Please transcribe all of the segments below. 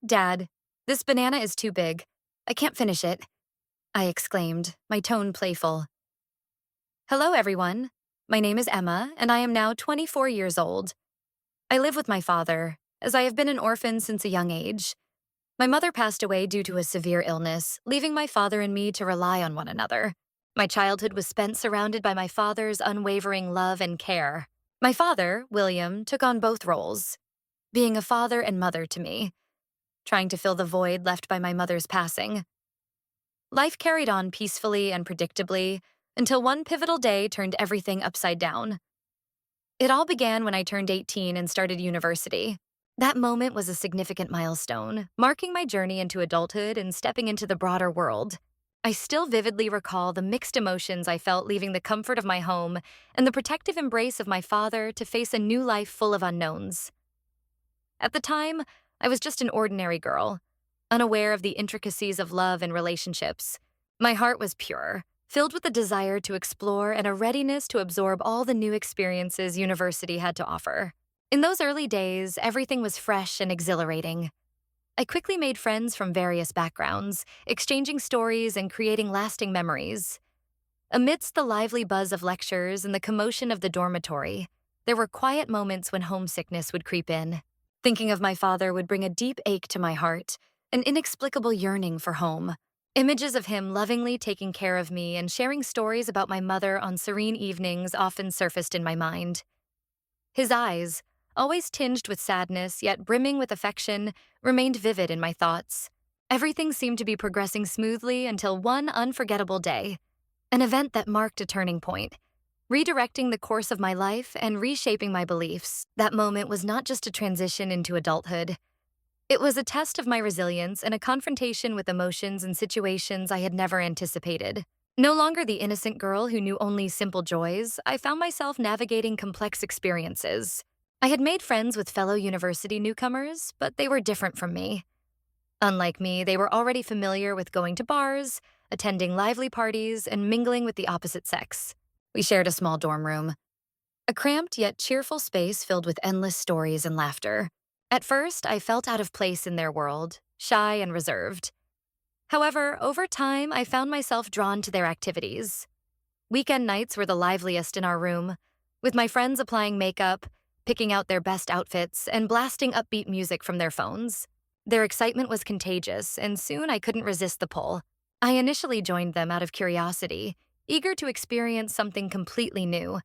Dad, this banana is too big. I can't finish it, I exclaimed, my tone playful. Hello, everyone. My name is Emma, and I am now 24 years old. I live with my father, as I have been an orphan since a young age. My mother passed away due to a severe illness, leaving my father and me to rely on one another. My childhood was spent surrounded by my father's unwavering love and care. My father, William, took on both roles, being a father and mother to me, trying to fill the void left by my mother's passing. Life carried on peacefully and predictably until one pivotal day turned everything upside down. It all began when I turned 18 and started university. That moment was a significant milestone, marking my journey into adulthood and stepping into the broader world. I still vividly recall the mixed emotions I felt leaving the comfort of my home and the protective embrace of my father to face a new life full of unknowns. At the time, I was just an ordinary girl, unaware of the intricacies of love and relationships. My heart was pure, filled with a desire to explore and a readiness to absorb all the new experiences university had to offer. In those early days, everything was fresh and exhilarating. I quickly made friends from various backgrounds, exchanging stories and creating lasting memories. Amidst the lively buzz of lectures and the commotion of the dormitory, there were quiet moments when homesickness would creep in. Thinking of my father would bring a deep ache to my heart, an inexplicable yearning for home. Images of him lovingly taking care of me and sharing stories about my mother on serene evenings often surfaced in my mind. His eyes, always tinged with sadness yet brimming with affection, remained vivid in my thoughts. Everything seemed to be progressing smoothly until one unforgettable day, an event that marked a turning point, redirecting the course of my life and reshaping my beliefs. That moment was not just a transition into adulthood. It was a test of my resilience and a confrontation with emotions and situations I had never anticipated. No longer the innocent girl who knew only simple joys, I found myself navigating complex experiences. I had made friends with fellow university newcomers, but they were different from me. Unlike me, they were already familiar with going to bars, attending lively parties, and mingling with the opposite sex. We shared a small dorm room, a cramped yet cheerful space filled with endless stories and laughter. At first, I felt out of place in their world, shy and reserved. However, over time, I found myself drawn to their activities. Weekend nights were the liveliest in our room, with my friends applying makeup, picking out their best outfits, and blasting upbeat music from their phones. Their excitement was contagious, and soon I couldn't resist the pull. I initially joined them out of curiosity, eager to experience something completely new.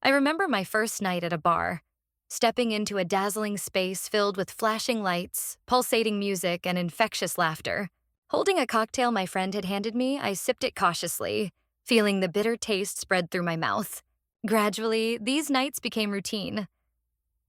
I remember my first night at a bar, stepping into a dazzling space filled with flashing lights, pulsating music, and infectious laughter. Holding a cocktail my friend had handed me, I sipped it cautiously, feeling the bitter taste spread through my mouth. Gradually, these nights became routine.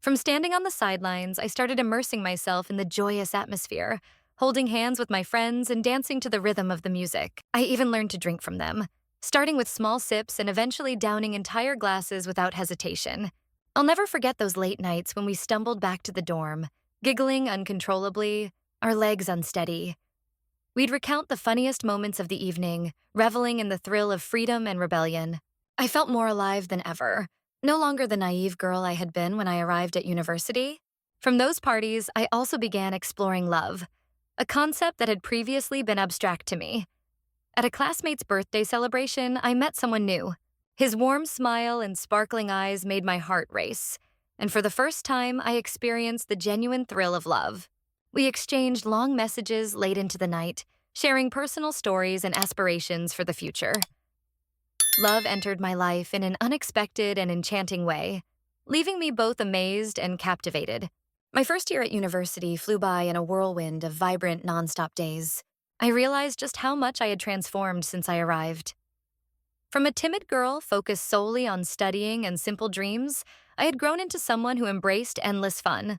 From standing on the sidelines, I started immersing myself in the joyous atmosphere, holding hands with my friends and dancing to the rhythm of the music. I even learned to drink from them, starting with small sips and eventually downing entire glasses without hesitation. I'll never forget those late nights when we stumbled back to the dorm, giggling uncontrollably, our legs unsteady. We'd recount the funniest moments of the evening, reveling in the thrill of freedom and rebellion. I felt more alive than ever, no longer the naive girl I had been when I arrived at university. From those parties, I also began exploring love, a concept that had previously been abstract to me. At a classmate's birthday celebration, I met someone new. His warm smile and sparkling eyes made my heart race, and for the first time, I experienced the genuine thrill of love. We exchanged long messages late into the night, sharing personal stories and aspirations for the future. Love entered my life in an unexpected and enchanting way, leaving me both amazed and captivated. My first year at university flew by in a whirlwind of vibrant, nonstop days. I realized just how much I had transformed since I arrived. From a timid girl focused solely on studying and simple dreams, I had grown into someone who embraced endless fun,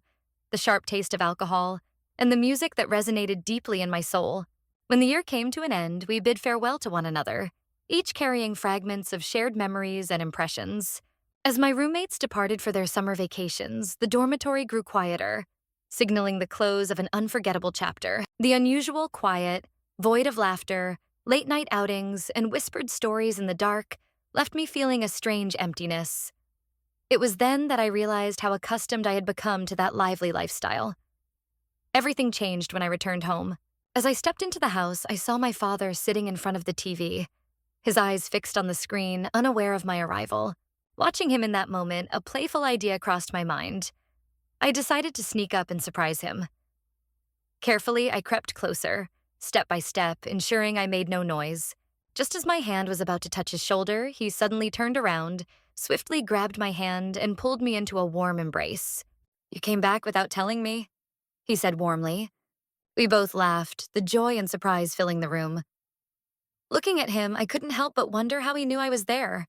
the sharp taste of alcohol, and the music that resonated deeply in my soul. When the year came to an end, we bid farewell to one another, each carrying fragments of shared memories and impressions. As my roommates departed for their summer vacations, the dormitory grew quieter, signaling the close of an unforgettable chapter. The unusual quiet, void of laughter, late-night outings, and whispered stories in the dark left me feeling a strange emptiness. It was then that I realized how accustomed I had become to that lively lifestyle. Everything changed when I returned home. As I stepped into the house, I saw my father sitting in front of the TV, his eyes fixed on the screen, unaware of my arrival. Watching him in that moment, a playful idea crossed my mind. I decided to sneak up and surprise him. Carefully, I crept closer, step by step, ensuring I made no noise. Just as my hand was about to touch his shoulder, he suddenly turned around, swiftly grabbed my hand, and pulled me into a warm embrace. "You came back without telling me?" he said warmly. We both laughed, the joy and surprise filling the room. Looking at him, I couldn't help but wonder how he knew I was there.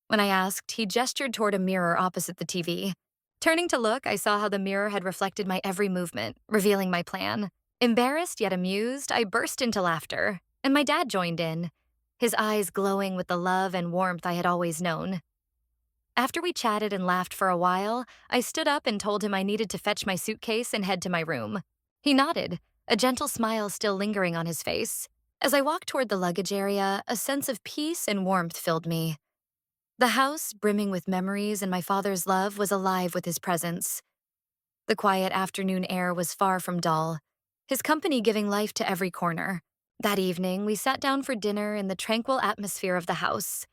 When I asked, he gestured toward a mirror opposite the TV. Turning to look, I saw how the mirror had reflected my every movement, revealing my plan. Embarrassed yet amused, I burst into laughter, and my dad joined in, his eyes glowing with the love and warmth I had always known. After we chatted and laughed for a while, I stood up and told him I needed to fetch my suitcase and head to my room. He nodded, a gentle smile still lingering on his face. As I walked toward the luggage area, a sense of peace and warmth filled me. The house, brimming with memories and my father's love, was alive with his presence. The quiet afternoon air was far from dull, his company giving life to every corner. That evening, we sat down for dinner in the tranquil atmosphere of the house.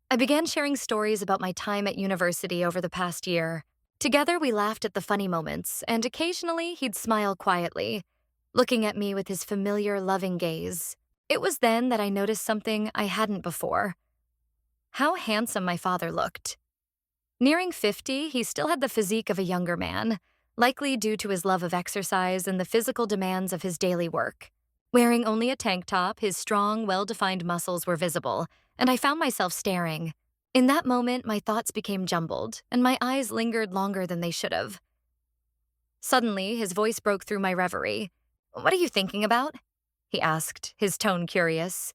I began sharing stories about my time at university over the past year. Together, we laughed at the funny moments, and occasionally he'd smile quietly, looking at me with his familiar, loving gaze. It was then that I noticed something I hadn't before: how handsome my father looked. Nearing 50, he still had the physique of a younger man, likely due to his love of exercise and the physical demands of his daily work. Wearing only a tank top, his strong, well-defined muscles were visible, and I found myself staring. In that moment, my thoughts became jumbled, and my eyes lingered longer than they should have. Suddenly, his voice broke through my reverie. "What are you thinking about?" he asked, his tone curious.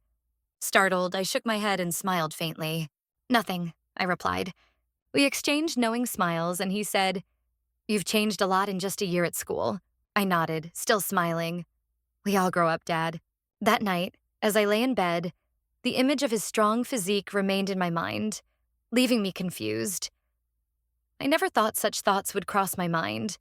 Startled, I shook my head and smiled faintly. "Nothing," I replied. We exchanged knowing smiles, and he said, "You've changed a lot in just a year at school." I nodded, still smiling. "We all grow up, Dad." That night, as I lay in bed, the image of his strong physique remained in my mind, leaving me confused. I never thought such thoughts would cross my mind,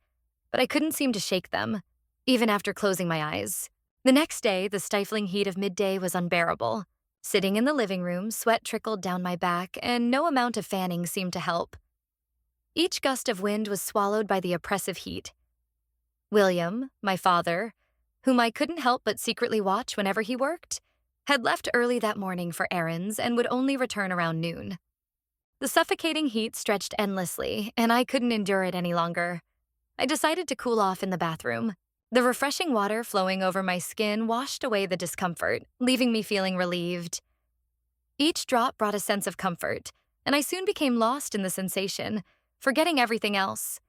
but I couldn't seem to shake them, even after closing my eyes. The next day, the stifling heat of midday was unbearable. Sitting in the living room, sweat trickled down my back, and no amount of fanning seemed to help. Each gust of wind was swallowed by the oppressive heat. William, my father, whom I couldn't help but secretly watch whenever he worked, had left early that morning for errands and would only return around noon. The suffocating heat stretched endlessly, and I couldn't endure it any longer. I decided to cool off in the bathroom. The refreshing water flowing over my skin washed away the discomfort, leaving me feeling relieved. Each drop brought a sense of comfort, and I soon became lost in the sensation, forgetting everything else,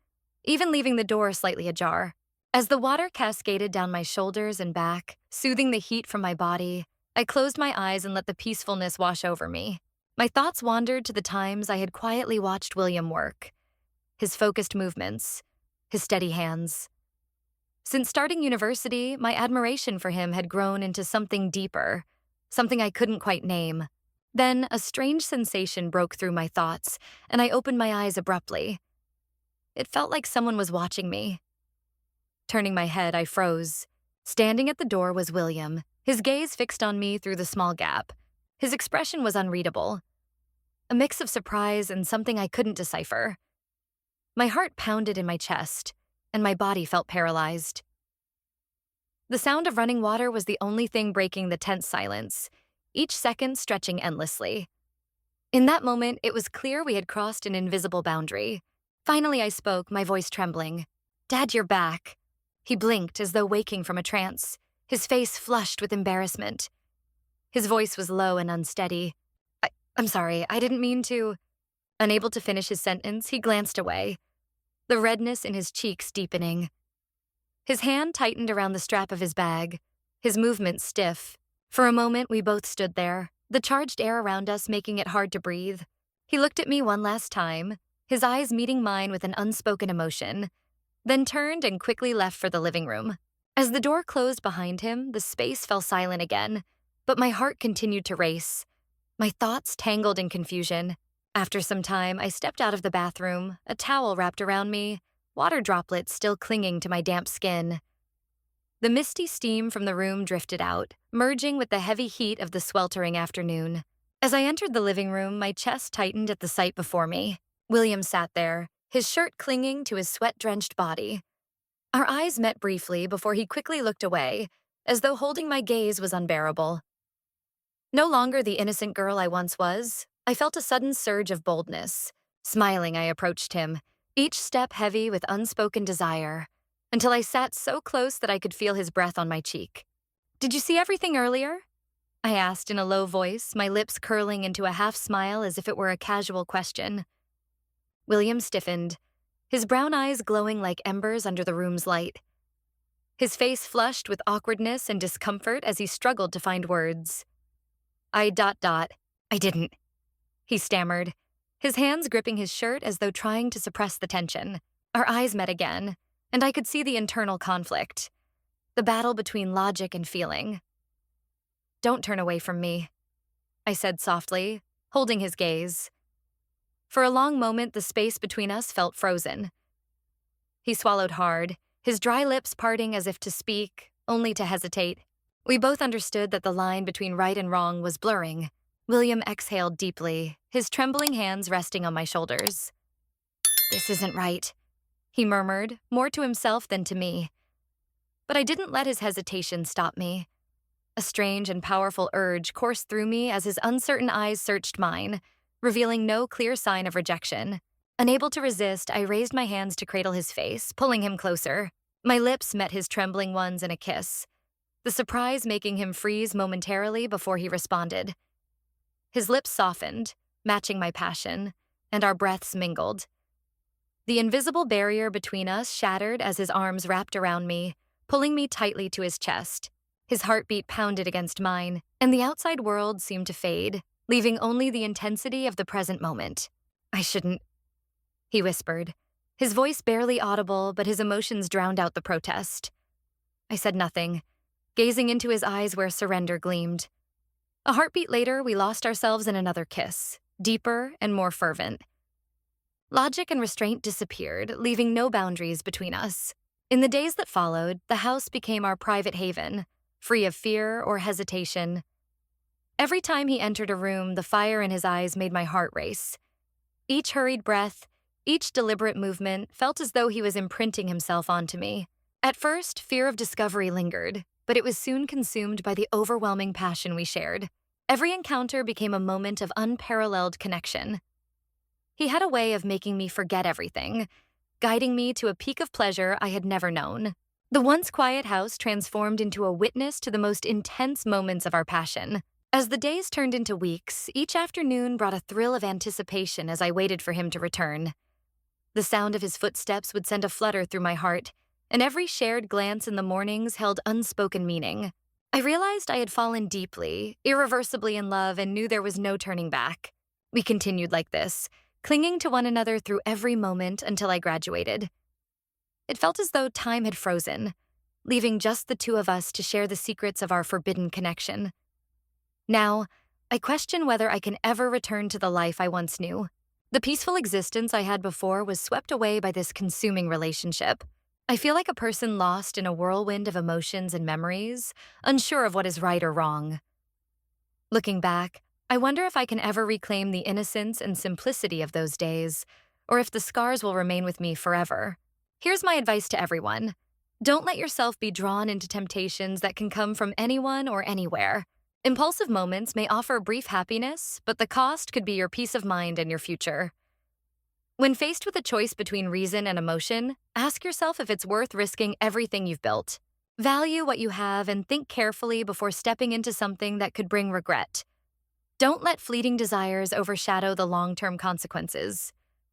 even leaving the door slightly ajar. As the water cascaded down my shoulders and back, soothing the heat from my body, I closed my eyes and let the peacefulness wash over me. My thoughts wandered to the times I had quietly watched William work, his focused movements, his steady hands. Since starting university, my admiration for him had grown into something deeper, something I couldn't quite name. Then, a strange sensation broke through my thoughts, and I opened my eyes abruptly. It felt like someone was watching me. Turning my head, I froze. Standing at the door was William, his gaze fixed on me through the small gap. His expression was unreadable, a mix of surprise and something I couldn't decipher. My heart pounded in my chest, and my body felt paralyzed. The sound of running water was the only thing breaking the tense silence, each second stretching endlessly. In that moment, it was clear we had crossed an invisible boundary. Finally, I spoke, my voice trembling. "Dad, you're back." He blinked as though waking from a trance, his face flushed with embarrassment. His voice was low and unsteady. I'm sorry, I didn't mean to." Unable to finish his sentence, he glanced away, the redness in his cheeks deepening. His hand tightened around the strap of his bag, his movements stiff. For a moment, we both stood there, the charged air around us making it hard to breathe. He looked at me one last time, his eyes meeting mine with an unspoken emotion, then turned and quickly left for the living room. As the door closed behind him, the space fell silent again, but my heart continued to race, my thoughts tangled in confusion. After some time, I stepped out of the bathroom, a towel wrapped around me, water droplets still clinging to my damp skin. The misty steam from the room drifted out, merging with the heavy heat of the sweltering afternoon. As I entered the living room, my chest tightened at the sight before me. William sat there, his shirt clinging to his sweat-drenched body. Our eyes met briefly before he quickly looked away, as though holding my gaze was unbearable. No longer the innocent girl I once was, I felt a sudden surge of boldness. Smiling, I approached him, each step heavy with unspoken desire, until I sat so close that I could feel his breath on my cheek. "Did you see everything earlier?" I asked in a low voice, my lips curling into a half smile as if it were a casual question. William stiffened, his brown eyes glowing like embers under the room's light. His face flushed with awkwardness and discomfort as he struggled to find words. I didn't, he stammered, his hands gripping his shirt as though trying to suppress the tension. Our eyes met again, and I could see the internal conflict, the battle between logic and feeling. "Don't turn away from me," I said softly, holding his gaze. For a long moment, the space between us felt frozen. He swallowed hard, his dry lips parting as if to speak, only to hesitate. We both understood that the line between right and wrong was blurring. William exhaled deeply, his trembling hands resting on my shoulders. "This isn't right," he murmured, more to himself than to me. But I didn't let his hesitation stop me. A strange and powerful urge coursed through me as his uncertain eyes searched mine, revealing no clear sign of rejection. Unable to resist, I raised my hands to cradle his face, pulling him closer. My lips met his trembling ones in a kiss, the surprise making him freeze momentarily before he responded. His lips softened, matching my passion, and our breaths mingled. The invisible barrier between us shattered as his arms wrapped around me, pulling me tightly to his chest. His heartbeat pounded against mine, and the outside world seemed to fade, leaving only the intensity of the present moment. "I shouldn't," he whispered, his voice barely audible, but his emotions drowned out the protest. I said nothing, gazing into his eyes where surrender gleamed. A heartbeat later, we lost ourselves in another kiss, deeper and more fervent. Logic and restraint disappeared, leaving no boundaries between us. In the days that followed, the house became our private haven, free of fear or hesitation. Every time he entered a room, the fire in his eyes made my heart race. Each hurried breath, each deliberate movement felt as though he was imprinting himself onto me. At first, fear of discovery lingered, but it was soon consumed by the overwhelming passion we shared. Every encounter became a moment of unparalleled connection. He had a way of making me forget everything, guiding me to a peak of pleasure I had never known. The once quiet house transformed into a witness to the most intense moments of our passion. As the days turned into weeks, each afternoon brought a thrill of anticipation as I waited for him to return. The sound of his footsteps would send a flutter through my heart, and every shared glance in the mornings held unspoken meaning. I realized I had fallen deeply, irreversibly in love, and knew there was no turning back. We continued like this, clinging to one another through every moment until I graduated. It felt as though time had frozen, leaving just the two of us to share the secrets of our forbidden connection. Now, I question whether I can ever return to the life I once knew. The peaceful existence I had before was swept away by this consuming relationship. I feel like a person lost in a whirlwind of emotions and memories, unsure of what is right or wrong. Looking back, I wonder if I can ever reclaim the innocence and simplicity of those days, or if the scars will remain with me forever. Here's my advice to everyone. Don't let yourself be drawn into temptations that can come from anyone or anywhere. Impulsive moments may offer brief happiness, but the cost could be your peace of mind and your future. When faced with a choice between reason and emotion, ask yourself if it's worth risking everything you've built. Value what you have and think carefully before stepping into something that could bring regret. Don't let fleeting desires overshadow the long-term consequences.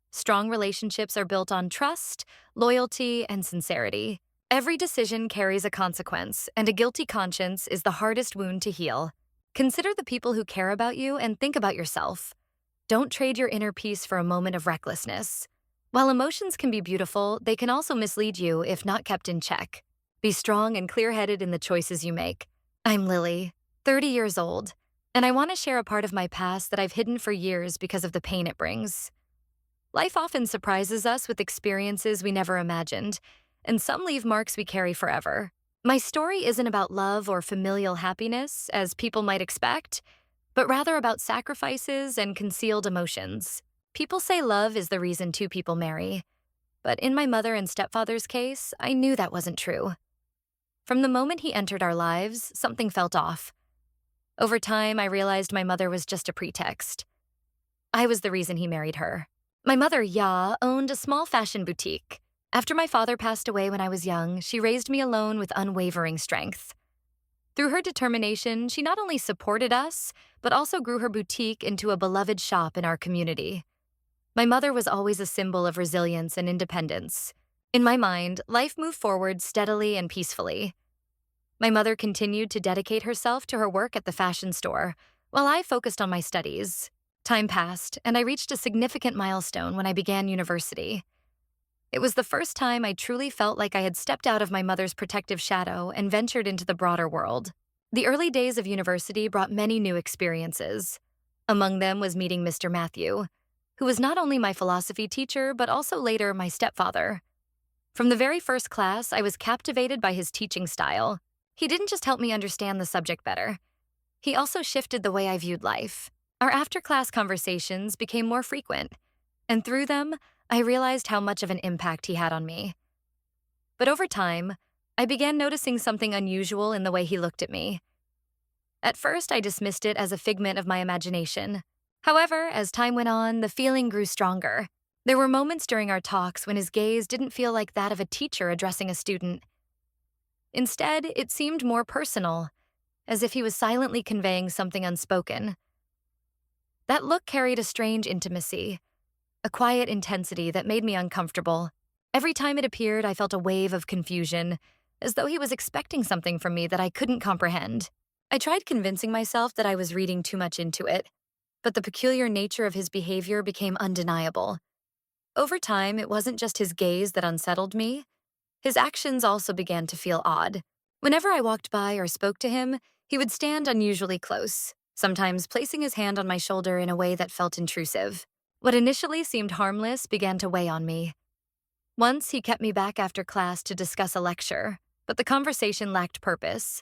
Strong relationships are built on trust, loyalty, and sincerity. Every decision carries a consequence, and a guilty conscience is the hardest wound to heal. Consider the people who care about you and think about yourself. Don't trade your inner peace for a moment of recklessness. While emotions can be beautiful, they can also mislead you if not kept in check. Be strong and clear-headed in the choices you make. I'm Lily, 30 years old, and I want to share a part of my past that I've hidden for years because of the pain it brings. Life often surprises us with experiences we never imagined, and some leave marks we carry forever. My story isn't about love or familial happiness, as people might expect, but rather about sacrifices and concealed emotions. People say love is the reason two people marry, but in my mother and stepfather's case, I knew that wasn't true. From the moment he entered our lives, something felt off. Over time, I realized my mother was just a pretext. I was the reason he married her. My mother, Ya, owned a small fashion boutique. After my father passed away when I was young, she raised me alone with unwavering strength. Through her determination, she not only supported us, but also grew her boutique into a beloved shop in our community. My mother was always a symbol of resilience and independence. In my mind, life moved forward steadily and peacefully. My mother continued to dedicate herself to her work at the fashion store, while I focused on my studies. Time passed, and I reached a significant milestone when I began university. It was the first time I truly felt like I had stepped out of my mother's protective shadow and ventured into the broader world. The early days of university brought many new experiences. Among them was meeting Mr. Matthew, who was not only my philosophy teacher, but also later my stepfather. From the very first class, I was captivated by his teaching style. He didn't just help me understand the subject better. He also shifted the way I viewed life. Our after-class conversations became more frequent, and through them, I realized how much of an impact he had on me. But over time, I began noticing something unusual in the way he looked at me. At first, I dismissed it as a figment of my imagination. However, as time went on, the feeling grew stronger. There were moments during our talks when his gaze didn't feel like that of a teacher addressing a student. Instead, it seemed more personal, as if he was silently conveying something unspoken. That look carried a strange intimacy, a quiet intensity that made me uncomfortable. Every time it appeared, I felt a wave of confusion, as though he was expecting something from me that I couldn't comprehend. I tried convincing myself that I was reading too much into it, but the peculiar nature of his behavior became undeniable. Over time, it wasn't just his gaze that unsettled me. His actions also began to feel odd. Whenever I walked by or spoke to him, he would stand unusually close, sometimes placing his hand on my shoulder in a way that felt intrusive. What initially seemed harmless began to weigh on me. Once, he kept me back after class to discuss a lecture, but the conversation lacked purpose.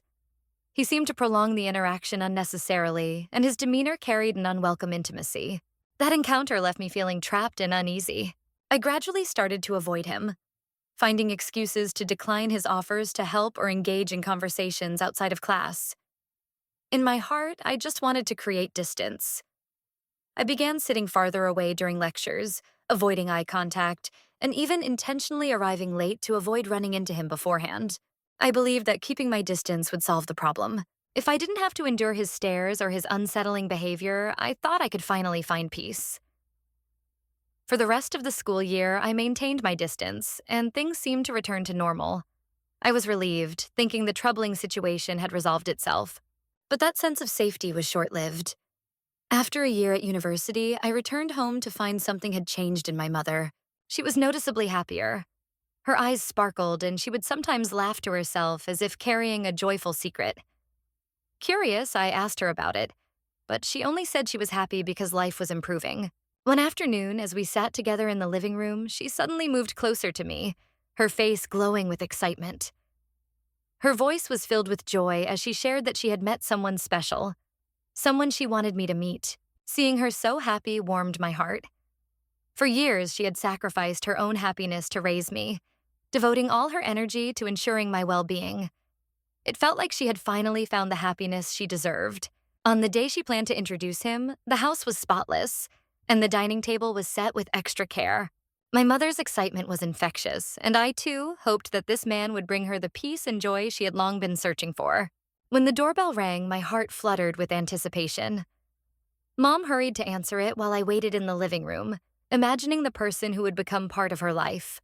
He seemed to prolong the interaction unnecessarily, and his demeanor carried an unwelcome intimacy. That encounter left me feeling trapped and uneasy. I gradually started to avoid him, finding excuses to decline his offers to help or engage in conversations outside of class. In my heart, I just wanted to create distance. I began sitting farther away during lectures, avoiding eye contact, and even intentionally arriving late to avoid running into him beforehand. I believed that keeping my distance would solve the problem. If I didn't have to endure his stares or his unsettling behavior, I thought I could finally find peace. For the rest of the school year, I maintained my distance, and things seemed to return to normal. I was relieved, thinking the troubling situation had resolved itself. But that sense of safety was short-lived. After a year at university, I returned home to find something had changed in my mother. She was noticeably happier. Her eyes sparkled, and she would sometimes laugh to herself as if carrying a joyful secret. Curious, I asked her about it, but she only said she was happy because life was improving. One afternoon, as we sat together in the living room, she suddenly moved closer to me, her face glowing with excitement. Her voice was filled with joy as she shared that she had met someone special, someone she wanted me to meet. Seeing her so happy warmed my heart. For years, she had sacrificed her own happiness to raise me, devoting all her energy to ensuring my well-being. It felt like she had finally found the happiness she deserved. On the day she planned to introduce him, the house was spotless, and the dining table was set with extra care. My mother's excitement was infectious, and I, too, hoped that this man would bring her the peace and joy she had long been searching for. When the doorbell rang, my heart fluttered with anticipation. Mom hurried to answer it while I waited in the living room, imagining the person who would become part of her life.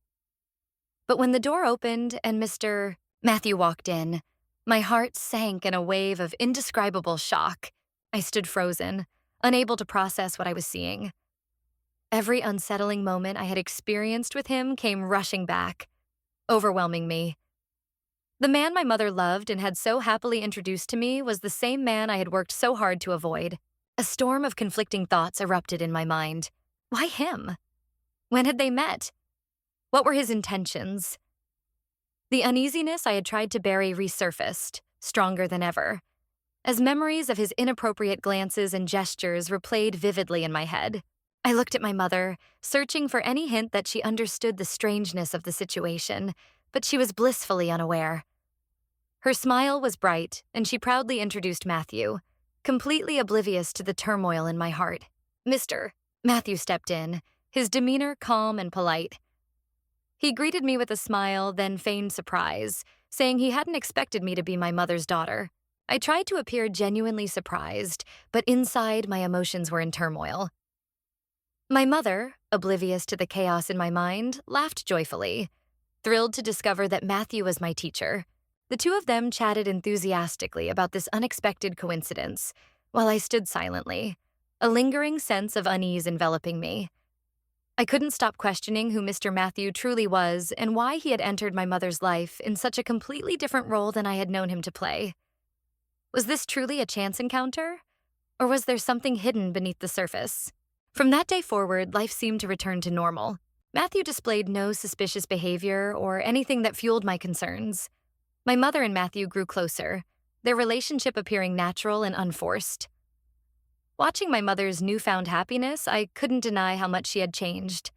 But when the door opened and Mr. Matthew walked in, my heart sank in a wave of indescribable shock. I stood frozen, unable to process what I was seeing. Every unsettling moment I had experienced with him came rushing back, overwhelming me. The man my mother loved and had so happily introduced to me was the same man I had worked so hard to avoid. A storm of conflicting thoughts erupted in my mind. Why him? When had they met? What were his intentions? The uneasiness I had tried to bury resurfaced, stronger than ever, as memories of his inappropriate glances and gestures replayed vividly in my head. I looked at my mother, searching for any hint that she understood the strangeness of the situation, but she was blissfully unaware. Her smile was bright, and she proudly introduced Matthew, completely oblivious to the turmoil in my heart. Mr. Matthew stepped in, his demeanor calm and polite. He greeted me with a smile, then feigned surprise, saying he hadn't expected me to be my mother's daughter. I tried to appear genuinely surprised, but inside my emotions were in turmoil. My mother, oblivious to the chaos in my mind, laughed joyfully, thrilled to discover that Matthew was my teacher. The two of them chatted enthusiastically about this unexpected coincidence, while I stood silently, a lingering sense of unease enveloping me. I couldn't stop questioning who Mr. Matthew truly was and why he had entered my mother's life in such a completely different role than I had known him to play. Was this truly a chance encounter? Or was there something hidden beneath the surface? From that day forward, life seemed to return to normal. Matthew displayed no suspicious behavior or anything that fueled my concerns. My mother and Matthew grew closer, their relationship appearing natural and unforced. Watching my mother's newfound happiness, I couldn't deny how much she had changed.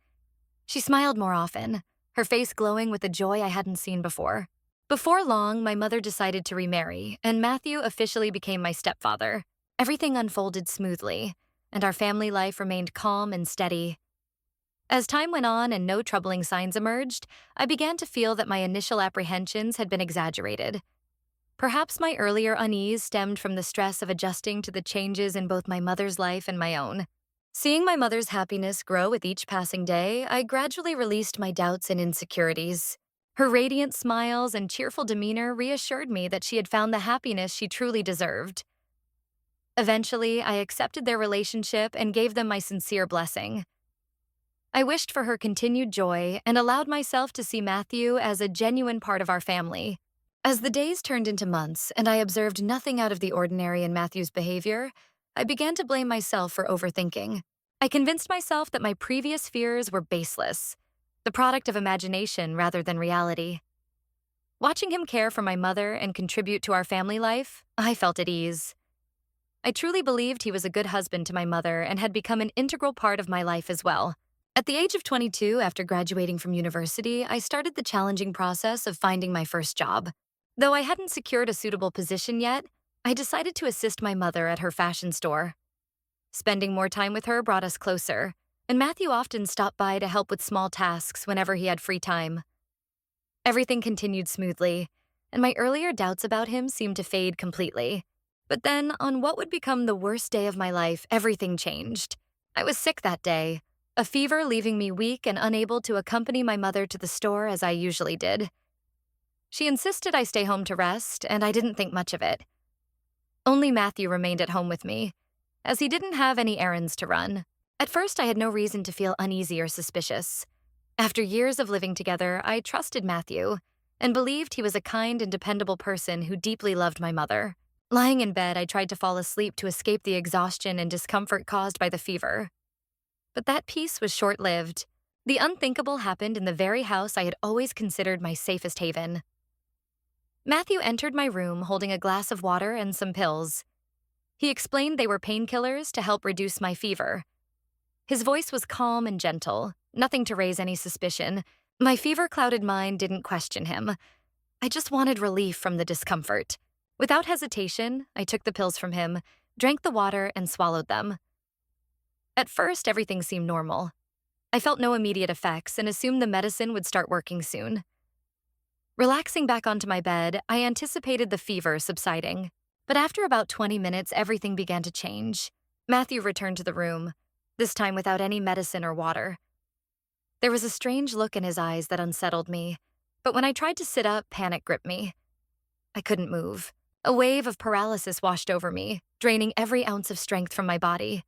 She smiled more often, her face glowing with a joy I hadn't seen before. Before long, my mother decided to remarry, and Matthew officially became my stepfather. Everything unfolded smoothly, and our family life remained calm and steady. As time went on and no troubling signs emerged, I began to feel that my initial apprehensions had been exaggerated. Perhaps my earlier unease stemmed from the stress of adjusting to the changes in both my mother's life and my own. Seeing my mother's happiness grow with each passing day, I gradually released my doubts and insecurities. Her radiant smiles and cheerful demeanor reassured me that she had found the happiness she truly deserved. Eventually, I accepted their relationship and gave them my sincere blessing. I wished for her continued joy and allowed myself to see Matthew as a genuine part of our family. As the days turned into months and I observed nothing out of the ordinary in Matthew's behavior, I began to blame myself for overthinking. I convinced myself that my previous fears were baseless, the product of imagination rather than reality. Watching him care for my mother and contribute to our family life, I felt at ease. I truly believed he was a good husband to my mother and had become an integral part of my life as well. At the age of 22, after graduating from university, I started the challenging process of finding my first job. Though I hadn't secured a suitable position yet, I decided to assist my mother at her fashion store. Spending more time with her brought us closer, and Matthew often stopped by to help with small tasks whenever he had free time. Everything continued smoothly, and my earlier doubts about him seemed to fade completely. But then, on what would become the worst day of my life, everything changed. I was sick that day, a fever leaving me weak and unable to accompany my mother to the store as I usually did. She insisted I stay home to rest, and I didn't think much of it. Only Matthew remained at home with me, as he didn't have any errands to run. At first, I had no reason to feel uneasy or suspicious. After years of living together, I trusted Matthew and believed he was a kind and dependable person who deeply loved my mother. Lying in bed, I tried to fall asleep to escape the exhaustion and discomfort caused by the fever. But that peace was short-lived. The unthinkable happened in the very house I had always considered my safest haven. Matthew entered my room holding a glass of water and some pills. He explained they were painkillers to help reduce my fever. His voice was calm and gentle, nothing to raise any suspicion. My fever-clouded mind didn't question him. I just wanted relief from the discomfort. Without hesitation, I took the pills from him, drank the water, and swallowed them. At first, everything seemed normal. I felt no immediate effects and assumed the medicine would start working soon. Relaxing back onto my bed, I anticipated the fever subsiding. But after about 20 minutes, everything began to change. Matthew returned to the room, this time without any medicine or water. There was a strange look in his eyes that unsettled me, but when I tried to sit up, panic gripped me. I couldn't move. A wave of paralysis washed over me, draining every ounce of strength from my body.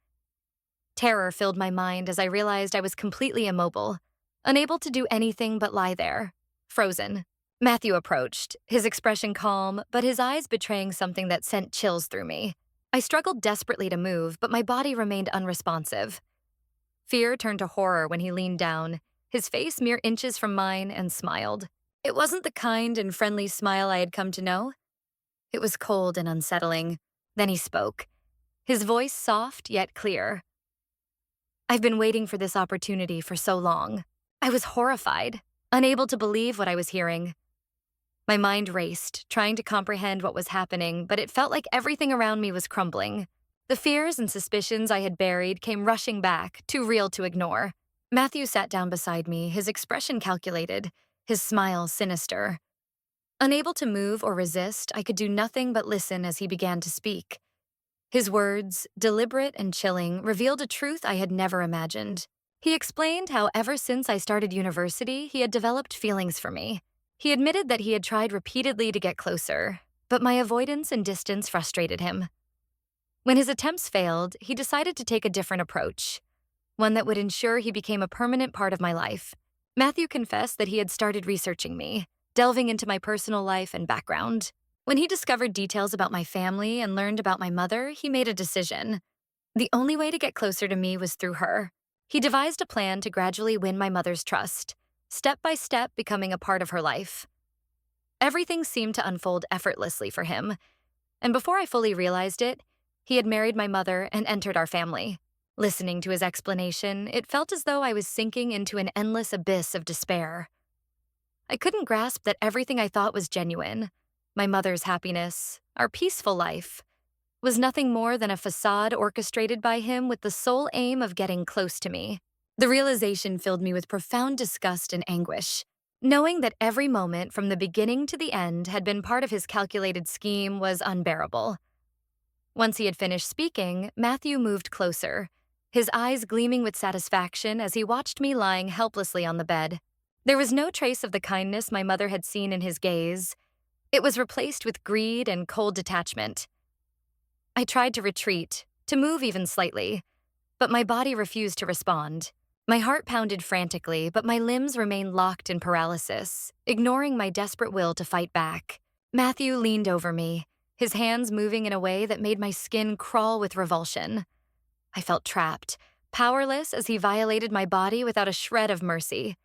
Terror filled my mind as I realized I was completely immobile, unable to do anything but lie there, frozen. Matthew approached, his expression calm, but his eyes betraying something that sent chills through me. I struggled desperately to move, but my body remained unresponsive. Fear turned to horror when he leaned down, his face mere inches from mine, and smiled. It wasn't the kind and friendly smile I had come to know. It was cold and unsettling. Then he spoke, his voice soft yet clear. I've been waiting for this opportunity for so long. I was horrified, unable to believe what I was hearing. My mind raced, trying to comprehend what was happening, but it felt like everything around me was crumbling. The fears and suspicions I had buried came rushing back, too real to ignore. Matthew sat down beside me, his expression calculated, his smile sinister. Unable to move or resist, I could do nothing but listen as he began to speak. His words, deliberate and chilling, revealed a truth I had never imagined. He explained how ever since I started university, he had developed feelings for me. He admitted that he had tried repeatedly to get closer, but my avoidance and distance frustrated him. When his attempts failed, he decided to take a different approach, one that would ensure he became a permanent part of my life. Matthew confessed that he had started researching me, delving into my personal life and background. When he discovered details about my family and learned about my mother, he made a decision. The only way to get closer to me was through her. He devised a plan to gradually win my mother's trust, step by step becoming a part of her life. Everything seemed to unfold effortlessly for him, and before I fully realized it, he had married my mother and entered our family. Listening to his explanation, it felt as though I was sinking into an endless abyss of despair. I couldn't grasp that everything I thought was genuine, my mother's happiness, our peaceful life, was nothing more than a facade orchestrated by him with the sole aim of getting close to me. The realization filled me with profound disgust and anguish. Knowing that every moment from the beginning to the end had been part of his calculated scheme was unbearable. Once he had finished speaking, Matthew moved closer, his eyes gleaming with satisfaction as he watched me lying helplessly on the bed. There was no trace of the kindness my mother had seen in his gaze. It was replaced with greed and cold detachment. I tried to retreat, to move even slightly, but my body refused to respond. My heart pounded frantically, but my limbs remained locked in paralysis, ignoring my desperate will to fight back. Matthew leaned over me, his hands moving in a way that made my skin crawl with revulsion. I felt trapped, powerless as he violated my body without a shred of mercy.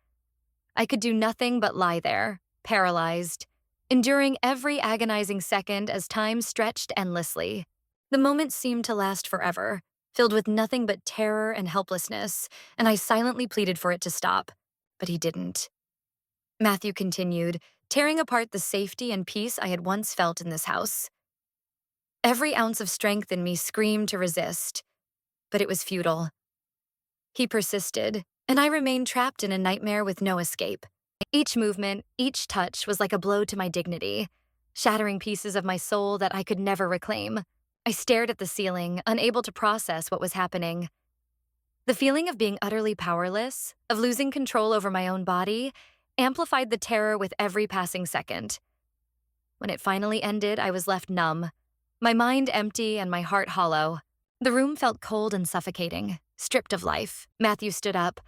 I could do nothing but lie there, paralyzed, enduring every agonizing second as time stretched endlessly. The moment seemed to last forever, filled with nothing but terror and helplessness, and I silently pleaded for it to stop. But he didn't. Matthew continued, tearing apart the safety and peace I had once felt in this house. Every ounce of strength in me screamed to resist, but it was futile. He persisted, and I remained trapped in a nightmare with no escape. Each movement, each touch was like a blow to my dignity, shattering pieces of my soul that I could never reclaim. I stared at the ceiling, unable to process what was happening. The feeling of being utterly powerless, of losing control over my own body, amplified the terror with every passing second. When it finally ended, I was left numb, my mind empty and my heart hollow. The room felt cold and suffocating, stripped of life. Matthew stood up,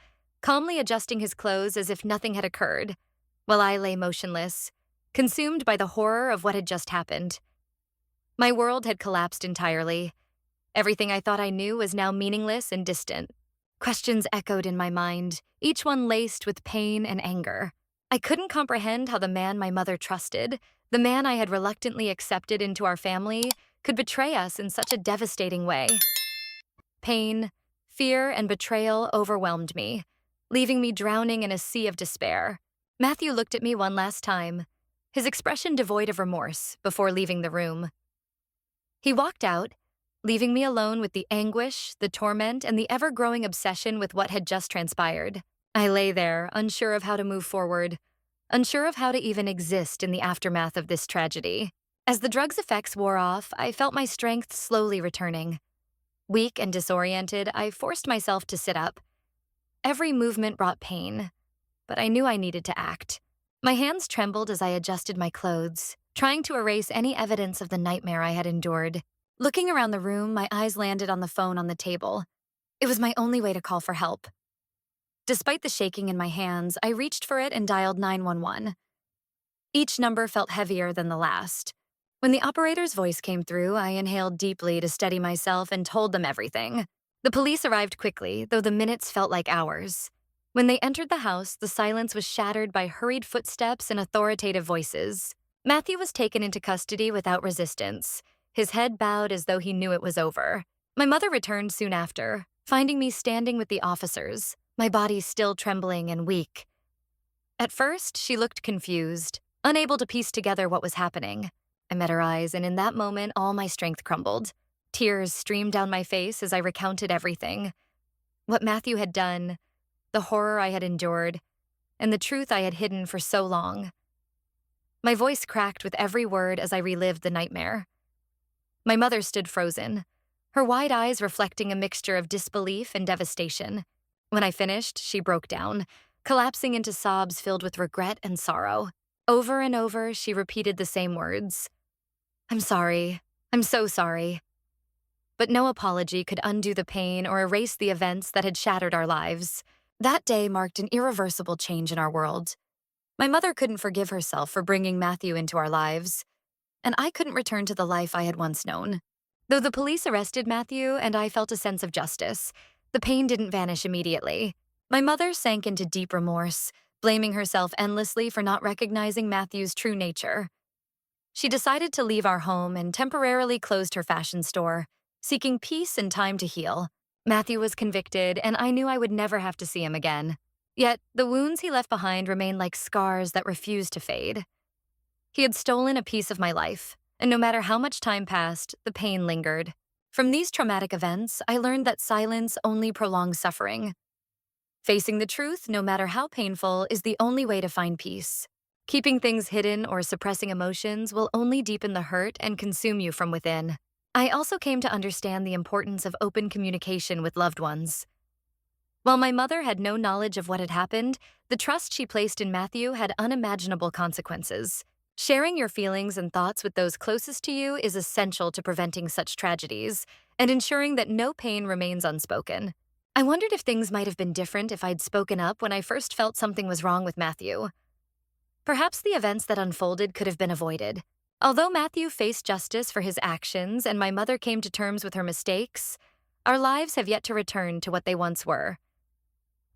calmly adjusting his clothes as if nothing had occurred, while I lay motionless, consumed by the horror of what had just happened. My world had collapsed entirely. Everything I thought I knew was now meaningless and distant. Questions echoed in my mind, each one laced with pain and anger. I couldn't comprehend how the man my mother trusted, the man I had reluctantly accepted into our family, could betray us in such a devastating way. Pain, fear, and betrayal overwhelmed me, leaving me drowning in a sea of despair. Matthew looked at me one last time, his expression devoid of remorse, before leaving the room. He walked out, leaving me alone with the anguish, the torment, and the ever-growing obsession with what had just transpired. I lay there, unsure of how to move forward, unsure of how to even exist in the aftermath of this tragedy. As the drug's effects wore off, I felt my strength slowly returning. Weak and disoriented, I forced myself to sit up. Every movement brought pain, but I knew I needed to act. My hands trembled as I adjusted my clothes, trying to erase any evidence of the nightmare I had endured. Looking around the room, my eyes landed on the phone on the table. It was my only way to call for help. Despite the shaking in my hands, I reached for it and dialed 911. Each number felt heavier than the last. When the operator's voice came through, I inhaled deeply to steady myself and told them everything. The police arrived quickly, though the minutes felt like hours. When they entered the house, the silence was shattered by hurried footsteps and authoritative voices. Matthew was taken into custody without resistance, his head bowed as though he knew it was over. My mother returned soon after, finding me standing with the officers, my body still trembling and weak. At first, she looked confused, unable to piece together what was happening. I met her eyes, and in that moment, all my strength crumbled. Tears streamed down my face as I recounted everything. What Matthew had done, the horror I had endured, and the truth I had hidden for so long. My voice cracked with every word as I relived the nightmare. My mother stood frozen, her wide eyes reflecting a mixture of disbelief and devastation. When I finished, she broke down, collapsing into sobs filled with regret and sorrow. Over and over, she repeated the same words. "I'm sorry. I'm so sorry." But no apology could undo the pain or erase the events that had shattered our lives. That day marked an irreversible change in our world. My mother couldn't forgive herself for bringing Matthew into our lives, and I couldn't return to the life I had once known. Though the police arrested Matthew and I felt a sense of justice, the pain didn't vanish immediately. My mother sank into deep remorse, blaming herself endlessly for not recognizing Matthew's true nature. She decided to leave our home and temporarily closed her fashion store, seeking peace and time to heal. Matthew was convicted, and I knew I would never have to see him again. Yet, the wounds he left behind remained like scars that refused to fade. He had stolen a piece of my life, and no matter how much time passed, the pain lingered. From these traumatic events, I learned that silence only prolongs suffering. Facing the truth, no matter how painful, is the only way to find peace. Keeping things hidden or suppressing emotions will only deepen the hurt and consume you from within. I also came to understand the importance of open communication with loved ones. While my mother had no knowledge of what had happened, the trust she placed in Matthew had unimaginable consequences. Sharing your feelings and thoughts with those closest to you is essential to preventing such tragedies and ensuring that no pain remains unspoken. I wondered if things might have been different if I'd spoken up when I first felt something was wrong with Matthew. Perhaps the events that unfolded could have been avoided. Although Matthew faced justice for his actions and my mother came to terms with her mistakes, our lives have yet to return to what they once were.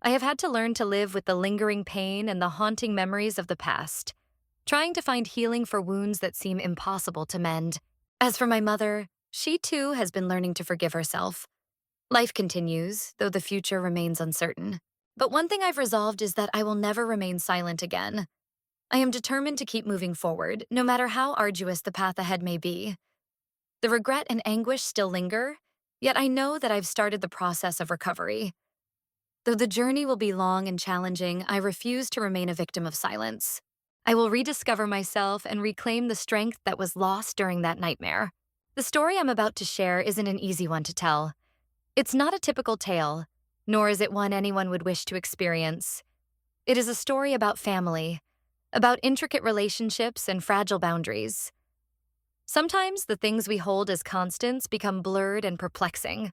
I have had to learn to live with the lingering pain and the haunting memories of the past, trying to find healing for wounds that seem impossible to mend. As for my mother, she too has been learning to forgive herself. Life continues, though the future remains uncertain. But one thing I've resolved is that I will never remain silent again. I am determined to keep moving forward, no matter how arduous the path ahead may be. The regret and anguish still linger, yet I know that I've started the process of recovery. Though the journey will be long and challenging, I refuse to remain a victim of silence. I will rediscover myself and reclaim the strength that was lost during that nightmare. The story I'm about to share isn't an easy one to tell. It's not a typical tale, nor is it one anyone would wish to experience. It is a story about family, about intricate relationships and fragile boundaries. Sometimes the things we hold as constants become blurred and perplexing.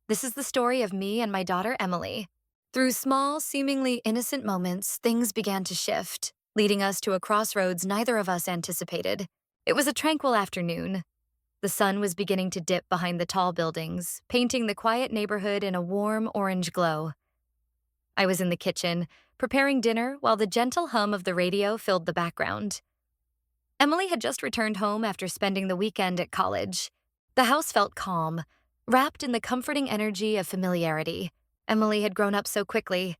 This is the story of me and my daughter Emily. Through small, seemingly innocent moments, things began to shift, leading us to a crossroads neither of us anticipated. It was a tranquil afternoon. The sun was beginning to dip behind the tall buildings, painting the quiet neighborhood in a warm orange glow. I was in the kitchen, preparing dinner while the gentle hum of the radio filled the background. Emily had just returned home after spending the weekend at college. The house felt calm, wrapped in the comforting energy of familiarity. Emily had grown up so quickly.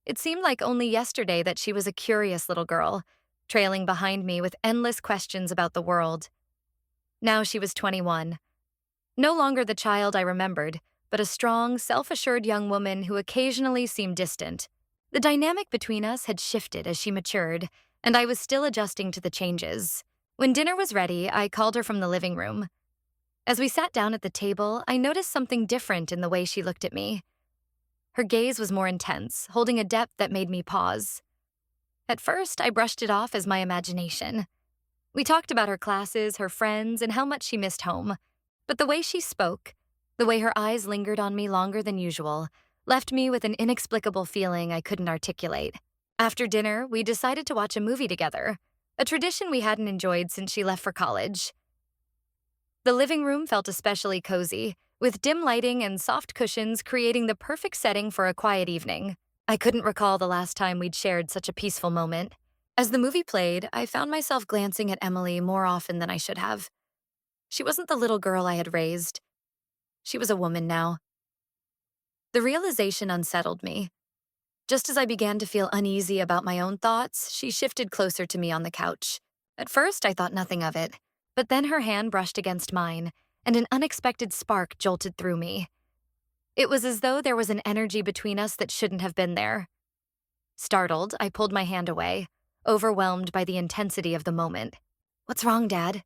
It seemed like only yesterday that she was a curious little girl, trailing behind me with endless questions about the world. Now she was 21. No longer the child I remembered, but a strong, self-assured young woman who occasionally seemed distant. The dynamic between us had shifted as she matured, and I was still adjusting to the changes. When dinner was ready, I called her from the living room. As we sat down at the table, I noticed something different in the way she looked at me. Her gaze was more intense, holding a depth that made me pause. At first, I brushed it off as my imagination. We talked about her classes, her friends, and how much she missed home. But the way she spoke, the way her eyes lingered on me longer than usual, left me with an inexplicable feeling I couldn't articulate. After dinner, we decided to watch a movie together, a tradition we hadn't enjoyed since she left for college. The living room felt especially cozy, with dim lighting and soft cushions creating the perfect setting for a quiet evening. I couldn't recall the last time we'd shared such a peaceful moment. As the movie played, I found myself glancing at Emily more often than I should have. She wasn't the little girl I had raised. She was a woman now. The realization unsettled me. Just as I began to feel uneasy about my own thoughts, she shifted closer to me on the couch. At first, I thought nothing of it, but then her hand brushed against mine, and an unexpected spark jolted through me. It was as though there was an energy between us that shouldn't have been there. Startled, I pulled my hand away, overwhelmed by the intensity of the moment. "What's wrong, Dad?"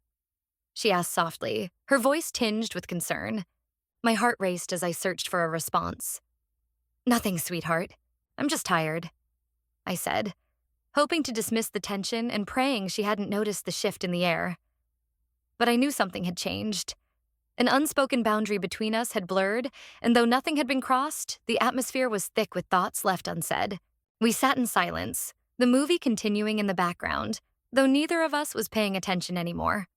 she asked softly, her voice tinged with concern. My heart raced as I searched for a response. "Nothing, sweetheart. I'm just tired," I said, hoping to dismiss the tension and praying she hadn't noticed the shift in the air. But I knew something had changed. An unspoken boundary between us had blurred, and though nothing had been crossed, the atmosphere was thick with thoughts left unsaid. We sat in silence, the movie continuing in the background, though neither of us was paying attention anymore.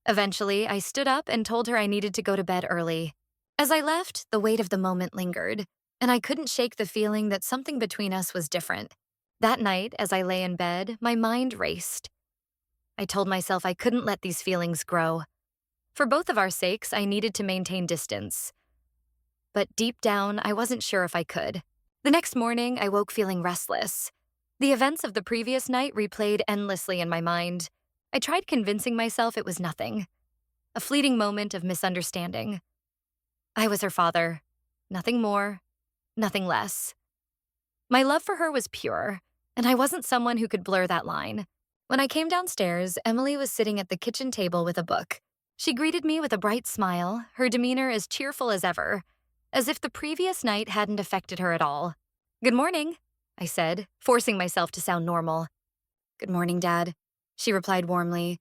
Eventually, I stood up and told her I needed to go to bed early. As I left, the weight of the moment lingered, and I couldn't shake the feeling that something between us was different. That night, as I lay in bed, my mind raced. I told myself I couldn't let these feelings grow. For both of our sakes, I needed to maintain distance. But deep down, I wasn't sure if I could. The next morning, I woke feeling restless. The events of the previous night replayed endlessly in my mind. I tried convincing myself it was nothing. A fleeting moment of misunderstanding. I was her father. Nothing more, nothing less. My love for her was pure, and I wasn't someone who could blur that line. When I came downstairs, Emily was sitting at the kitchen table with a book. She greeted me with a bright smile, her demeanor as cheerful as ever, as if the previous night hadn't affected her at all. "Good morning," I said, forcing myself to sound normal. "Good morning, Dad," she replied warmly.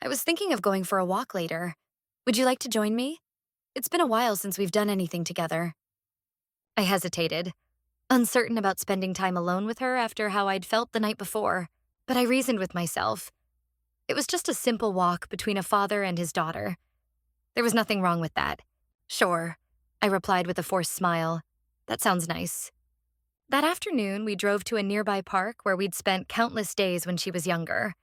"I was thinking of going for a walk later. Would you like to join me? It's been a while since we've done anything together." I hesitated, uncertain about spending time alone with her after how I'd felt the night before, but I reasoned with myself. It was just a simple walk between a father and his daughter. There was nothing wrong with that. "Sure," I replied with a forced smile. "That sounds nice." That afternoon, we drove to a nearby park where we'd spent countless days when she was younger.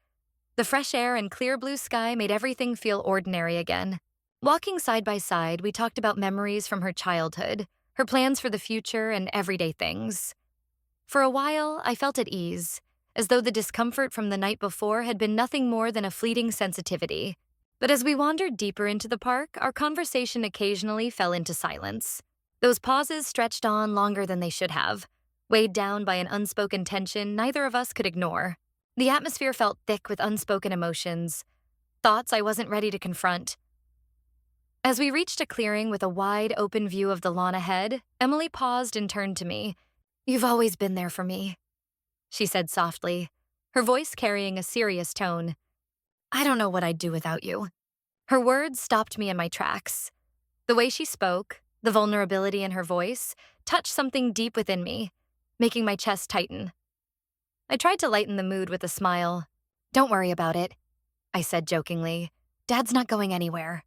The fresh air and clear blue sky made everything feel ordinary again. Walking side by side, we talked about memories from her childhood, her plans for the future, and everyday things. For a while, I felt at ease, as though the discomfort from the night before had been nothing more than a fleeting sensitivity. But as we wandered deeper into the park, our conversation occasionally fell into silence. Those pauses stretched on longer than they should have, weighed down by an unspoken tension neither of us could ignore. The atmosphere felt thick with unspoken emotions, thoughts I wasn't ready to confront. As we reached a clearing with a wide, open view of the lawn ahead, Emily paused and turned to me. "You've always been there for me," she said softly, her voice carrying a serious tone. "I don't know what I'd do without you." Her words stopped me in my tracks. The way she spoke, the vulnerability in her voice, touched something deep within me, making my chest tighten. I tried to lighten the mood with a smile. "Don't worry about it," I said jokingly. "Dad's not going anywhere."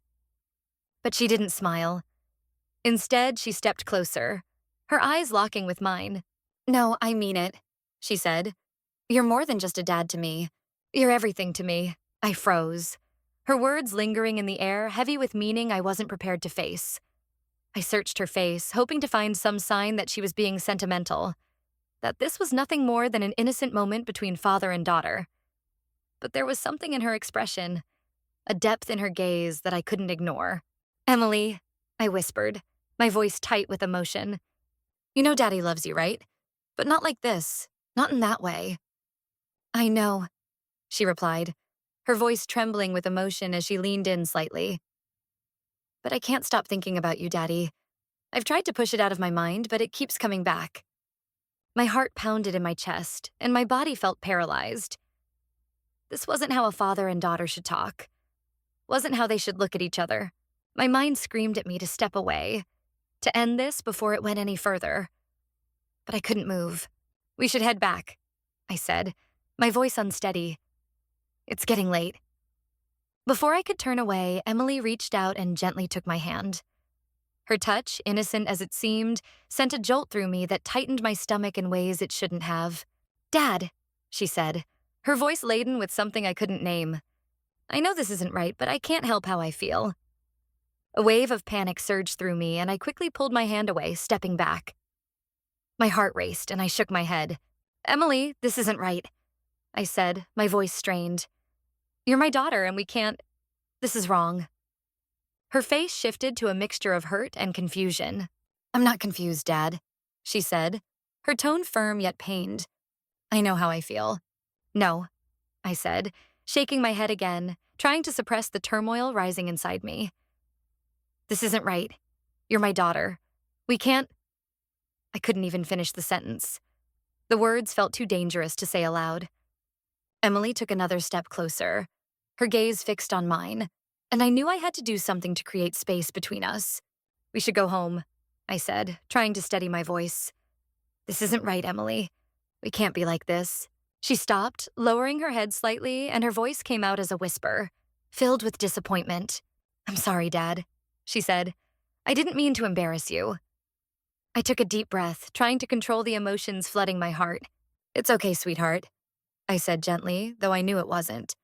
But she didn't smile. Instead, she stepped closer, her eyes locking with mine. "No, I mean it," she said. "You're more than just a dad to me. You're everything to me." I froze, her words lingering in the air, heavy with meaning I wasn't prepared to face. I searched her face, hoping to find some sign that she was being sentimental, that this was nothing more than an innocent moment between father and daughter. But there was something in her expression, a depth in her gaze that I couldn't ignore. "Emily," I whispered, my voice tight with emotion. "You know Daddy loves you, right? But not like this, not in that way." "I know," she replied, her voice trembling with emotion as she leaned in slightly. "But I can't stop thinking about you, Daddy. I've tried to push it out of my mind, but it keeps coming back." My heart pounded in my chest, and my body felt paralyzed. This wasn't how a father and daughter should talk. Wasn't how they should look at each other. My mind screamed at me to step away, to end this before it went any further. But I couldn't move. "We should head back," I said, my voice unsteady. "It's getting late." Before I could turn away, Emily reached out and gently took my hand. Her touch, innocent as it seemed, sent a jolt through me that tightened my stomach in ways it shouldn't have. "Dad," she said, her voice laden with something I couldn't name. "I know this isn't right, but I can't help how I feel." A wave of panic surged through me, and I quickly pulled my hand away, stepping back. My heart raced, and I shook my head. "Emily, this isn't right," I said, my voice strained. "You're my daughter, and we can't. This is wrong." Her face shifted to a mixture of hurt and confusion. "I'm not confused, Dad," she said, her tone firm yet pained. "I know how I feel." "No," I said, shaking my head again, trying to suppress the turmoil rising inside me. "This isn't right. You're my daughter. We can't—" I couldn't even finish the sentence. The words felt too dangerous to say aloud. Emily took another step closer, her gaze fixed on mine, and I knew I had to do something to create space between us. "We should go home," I said, trying to steady my voice. "This isn't right, Emily. We can't be like this." She stopped, lowering her head slightly, and her voice came out as a whisper, filled with disappointment. "I'm sorry, Dad," she said. "I didn't mean to embarrass you." I took a deep breath, trying to control the emotions flooding my heart. "It's okay, sweetheart," I said gently, though I knew it wasn't.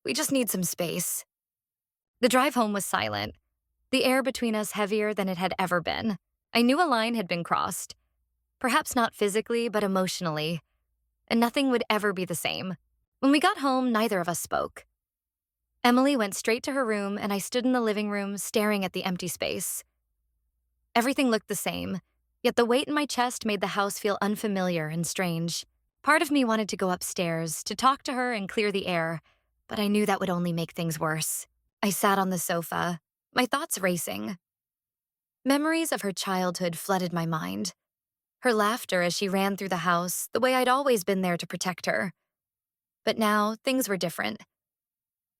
"We just need some space." The drive home was silent, the air between us heavier than it had ever been. I knew a line had been crossed. Perhaps not physically, but emotionally. And nothing would ever be the same. When we got home, neither of us spoke. Emily went straight to her room, and I stood in the living room, staring at the empty space. Everything looked the same, yet the weight in my chest made the house feel unfamiliar and strange. Part of me wanted to go upstairs, to talk to her and clear the air, but I knew that would only make things worse. I sat on the sofa, my thoughts racing. Memories of her childhood flooded my mind. Her laughter as she ran through the house, the way I'd always been there to protect her. But now, things were different.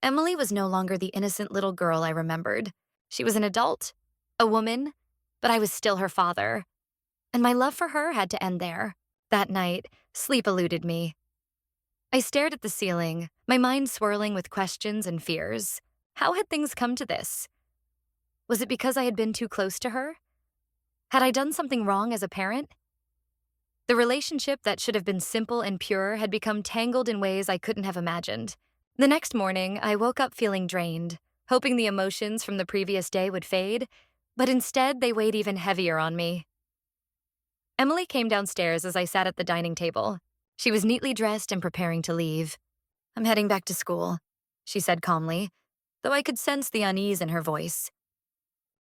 Emily was no longer the innocent little girl I remembered. She was an adult, a woman, but I was still her father. And my love for her had to end there. That night, sleep eluded me. I stared at the ceiling, my mind swirling with questions and fears. How had things come to this? Was it because I had been too close to her? Had I done something wrong as a parent? The relationship that should have been simple and pure had become tangled in ways I couldn't have imagined. The next morning, I woke up feeling drained, hoping the emotions from the previous day would fade, but instead they weighed even heavier on me. Emily came downstairs as I sat at the dining table. She was neatly dressed and preparing to leave. "I'm heading back to school," she said calmly, though I could sense the unease in her voice.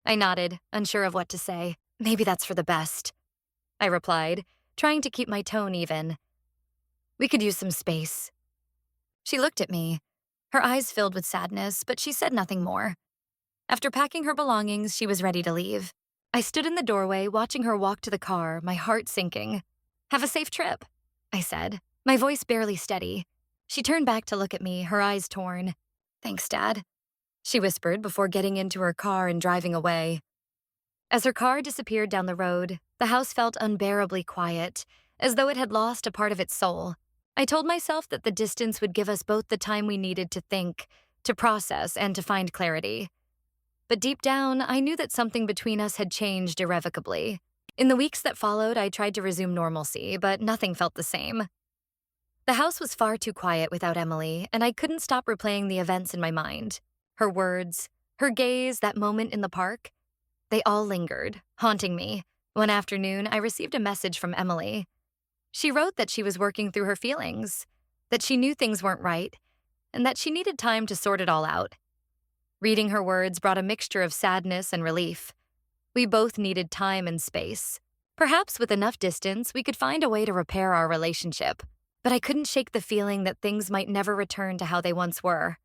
I nodded, unsure of what to say. "Maybe that's for the best," I replied, trying to keep my tone even. "We could use some space." She looked at me, her eyes filled with sadness, but she said nothing more. After packing her belongings, she was ready to leave. I stood in the doorway, watching her walk to the car, my heart sinking. "Have a safe trip," I said, my voice barely steady. She turned back to look at me, her eyes torn. "Thanks, Dad," she whispered before getting into her car and driving away. As her car disappeared down the road, the house felt unbearably quiet, as though it had lost a part of its soul. I told myself that the distance would give us both the time we needed to think, to process, and to find clarity. But deep down, I knew that something between us had changed irrevocably. In the weeks that followed, I tried to resume normalcy, but nothing felt the same. The house was far too quiet without Emily, and I couldn't stop replaying the events in my mind. Her words, her gaze, that moment in the park. They all lingered, haunting me. One afternoon, I received a message from Emily. She wrote that she was working through her feelings, that she knew things weren't right, and that she needed time to sort it all out. Reading her words brought a mixture of sadness and relief. We both needed time and space. Perhaps with enough distance, we could find a way to repair our relationship, but I couldn't shake the feeling that things might never return to how they once were.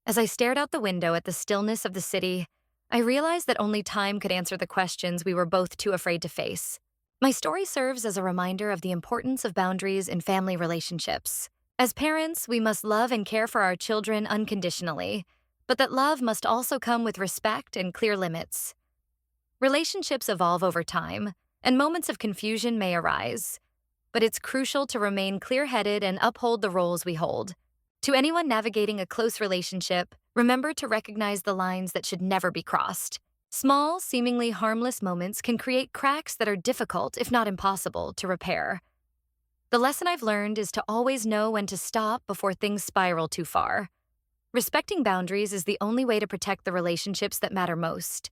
As I stared out the window at the stillness of the city, I realized that only time could answer the questions we were both too afraid to face. My story serves as a reminder of the importance of boundaries in family relationships. As parents, we must love and care for our children unconditionally, but that love must also come with respect and clear limits. Relationships evolve over time, and moments of confusion may arise, but it's crucial to remain clear-headed and uphold the roles we hold. To anyone navigating a close relationship, remember to recognize the lines that should never be crossed. Small, seemingly harmless moments can create cracks that are difficult, if not impossible, to repair. The lesson I've learned is to always know when to stop before things spiral too far. Respecting boundaries is the only way to protect the relationships that matter most.